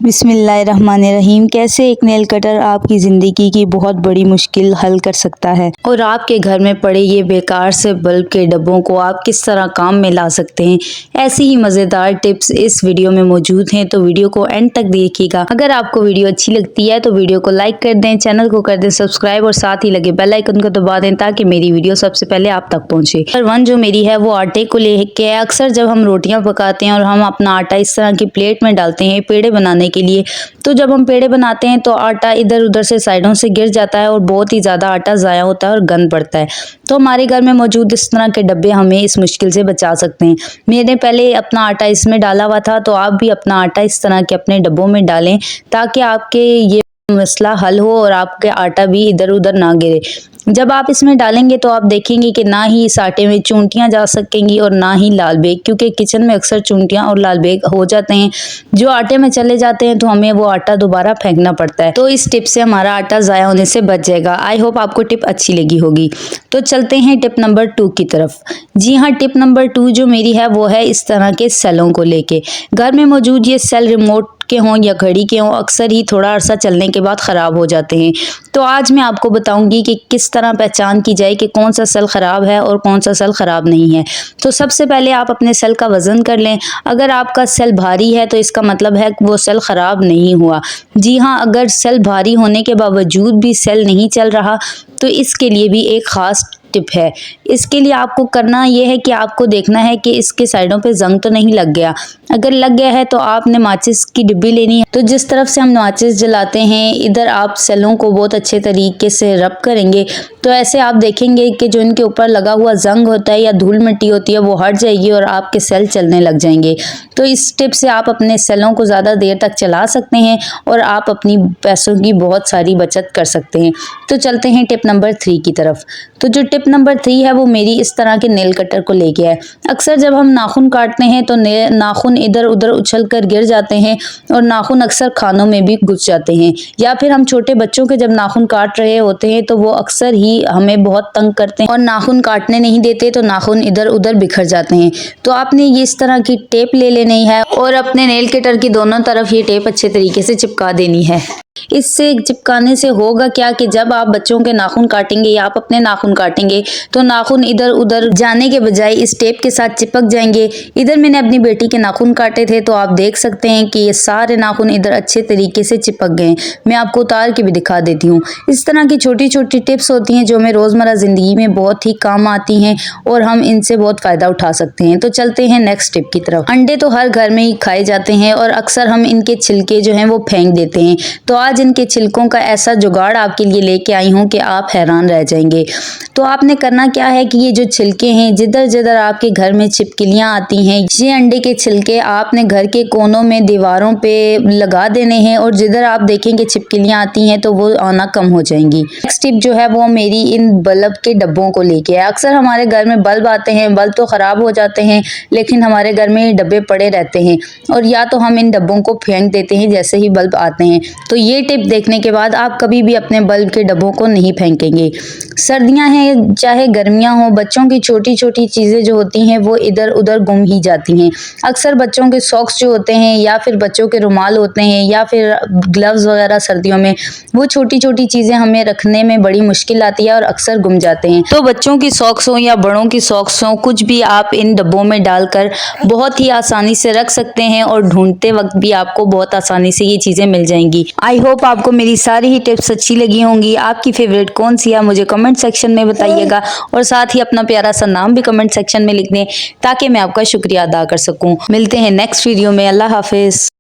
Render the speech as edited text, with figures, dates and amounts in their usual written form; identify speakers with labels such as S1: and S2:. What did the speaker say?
S1: बिस्मिल्लाहिर्रहमानिर्रहीम। कैसे एक नेल कटर आपकी ज़िंदगी की बहुत बड़ी मुश्किल हल कर सकता है और आपके घर में पड़े ये बेकार से बल्ब के डब्बों को आप किस तरह काम में ला सकते हैं। ऐसी ही मज़ेदार टिप्स इस वीडियो में मौजूद हैं, तो वीडियो को एंड तक देखिएगा। अगर आपको वीडियो अच्छी लगती है तो वीडियो को लाइक कर दें, चैनल को कर दें सब्सक्राइब और साथ ही लगे बेल आइकन को दबा दें ताकि मेरी वीडियो सबसे पहले आप तक पहुँचे। नंबर 1 जो मेरी है वो आटे को लेके। अक्सर जब हम रोटियाँ पकाते हैं और हम अपना आटा इस तरह की प्लेट में डालते हैं पेड़े बनाने के लिए, तो जब हम पेड़े बनाते हैं तो आटा इधर उधर से साइडों से गिर जाता है और बहुत ही ज़्यादा आटा ज़ाया होता है और गंद पड़ता है। तो हमारे घर में मौजूद इस तरह के डब्बे हमें इस मुश्किल से बचा सकते हैं। मैंने पहले अपना आटा इसमें डाला हुआ था, तो आप भी अपना आटा इस तरह के अपने डब्बों में डालें ताकि आपके ये मसला हल हो और आपके आटा भी इधर उधर ना गिरे। जब आप इसमें डालेंगे तो आप देखेंगे कि ना ही इस आटे में चूंटियाँ जा सकेंगी और ना ही लाल बेग, क्योंकि किचन में अक्सर चूंटियाँ और लाल बेग हो जाते हैं जो आटे में चले जाते हैं, तो हमें वो आटा दोबारा फेंकना पड़ता है। तो इस टिप से हमारा आटा ज़ाया होने से बच जाएगा। आई होप आपको टिप अच्छी लगी होगी। तो चलते हैं टिप नंबर 2 की तरफ। जी हाँ, टिप नंबर 2 जो मेरी है वो है इस तरह के सेलों को लेके। घर में मौजूद ये सेल रिमोट के हों या घड़ी के हों, अक्सर ही थोड़ा अरसा चलने के बाद ख़राब हो जाते हैं। तो आज मैं आपको बताऊंगी कि किस तरह पहचान की जाए कि कौन सा सेल ख़राब है और कौन सा सेल ख़राब नहीं है। तो सबसे पहले आप अपने सेल का वज़न कर लें। अगर आपका सेल भारी है तो इसका मतलब है कि वो सेल ख़राब नहीं हुआ। जी हाँ, अगर सेल भारी होने के बावजूद भी सेल नहीं चल रहा तो इसके लिए भी एक ख़ास टिप है। इसके लिए आपको करना यह है कि आपको देखना है कि इसके साइडों पे जंग तो नहीं लग गया। अगर लग गया है तो आपने माचिस की डिब्बी लेनी है। तो जिस तरफ से हम माचिस जलाते हैं इधर आप सेलों को बहुत अच्छे तरीके से रब करेंगे, तो ऐसे आप देखेंगे कि जो इनके ऊपर लगा हुआ जंग होता है या धूल मिट्टी होती है वो हट जाएगी और आपके सेल चलने लग जाएंगे। तो इस टिप से आप अपने सेलों को ज़्यादा देर तक चला सकते हैं और आप अपनी पैसों की बहुत सारी बचत कर सकते हैं। तो चलते हैं टिप नंबर 3 की तरफ। तो जो टिप नंबर 3 है वो मेरी इस तरह के नेल कटर को लेके है। अक्सर जब हम नाखून काटते हैं तो नाखून इधर उधर उछल कर गिर जाते हैं और नाखून अक्सर खानों में भी घुस जाते हैं, या फिर हम छोटे बच्चों के जब नाखून काट रहे होते हैं तो वो अक्सर ही हमें बहुत तंग करते हैं और नाखून काटने नहीं देते, तो नाखून इधर उधर बिखर जाते हैं। तो आपने ये इस तरह की टेप ले लेनी है और अपने नेल कटर की दोनों तरफ ये टेप अच्छे तरीके से चिपका देनी है। इससे चिपकाने से होगा क्या कि जब आप बच्चों के नाखून काटेंगे या आप अपने नाखून काटेंगे तो नाखून इधर उधर जाने के बजाय इस टेप के साथ चिपक जाएंगे। इधर मैंने अपनी बेटी के नाखून काटे थे तो आप देख सकते हैं कि ये सारे नाखून इधर अच्छे तरीके से चिपक गए। मैं आपको उतार के भी दिखा देती हूँ। इस तरह की छोटी छोटी टिप्स होती हैं जो हमें रोज़मर्रा ज़िंदगी में बहुत ही काम आती हैं और हम इनसे बहुत फ़ायदा उठा सकते हैं। तो चलते हैं नेक्स्ट टिप की तरफ। अंडे तो हर घर में ही खाए जाते हैं और अक्सर हम इनके छिलके जो हैं वो फेंक देते हैं। तो आज इनके छिलकों का ऐसा जुगाड़ आपके लिए लेके आई हूँ कि आप हैरान रह जाएंगे। तो आपने करना क्या है कि ये जो छिलके हैं जिधर जिधर आपके घर में छिपकलियाँ आती हैं, ये अंडे के छिलके आपने घर के कोनों में दीवारों पे लगा देने हैं और जिधर आप देखेंगे छिपकलियाँ आती हैं तो वो आना कम हो जाएंगी। नेक्स्ट टिप जो है वो मेरी इन बल्ब के डब्बों को लेके है। अक्सर हमारे घर में बल्ब आते हैं, बल्ब तो ख़राब हो जाते हैं लेकिन हमारे घर में डब्बे पड़े रहते हैं और या तो हम इन डब्बों को फेंक देते हैं जैसे ही बल्ब आते हैं। तो ये टिप देखने के बाद आप कभी भी अपने बल्ब के डब्बों को नहीं फेंकेंगे। सर्दियां हैं चाहे गर्मियां हो, बच्चों की छोटी छोटी चीज़ें जो होती हैं वो इधर उधर गुम ही जाती हैं। अक्सर बच्चों के सॉक्स जो होते हैं या फिर बच्चों के रुमाल होते हैं या फिर ग्लव्स वगैरह सर्दियों में, वो छोटी छोटी चीज़ें हमें रखने में बड़ी मुश्किल आती है और अक्सर गुम जाते हैं। तो बच्चों की सॉक्स हों या बड़ों की सॉक्स हों, कुछ भी आप इन डब्बों में डालकर बहुत ही आसानी से रख सकते हैं और ढूंढते वक्त भी आपको बहुत आसानी से ये चीज़ें मिल जाएंगी। आई होप आपको मेरी सारी ही टिप्स अच्छी लगी होंगी। आपकी फेवरेट कौन सी है मुझे कमेंट सेक्शन में बताइएगा और साथ ही अपना प्यारा सा नाम भी कमेंट सेक्शन में लिख दें ताकि मैं आपका शुक्रिया अदा कर सकूं। मिलते हैं नेक्स्ट वीडियो में। अल्लाह हाफिज।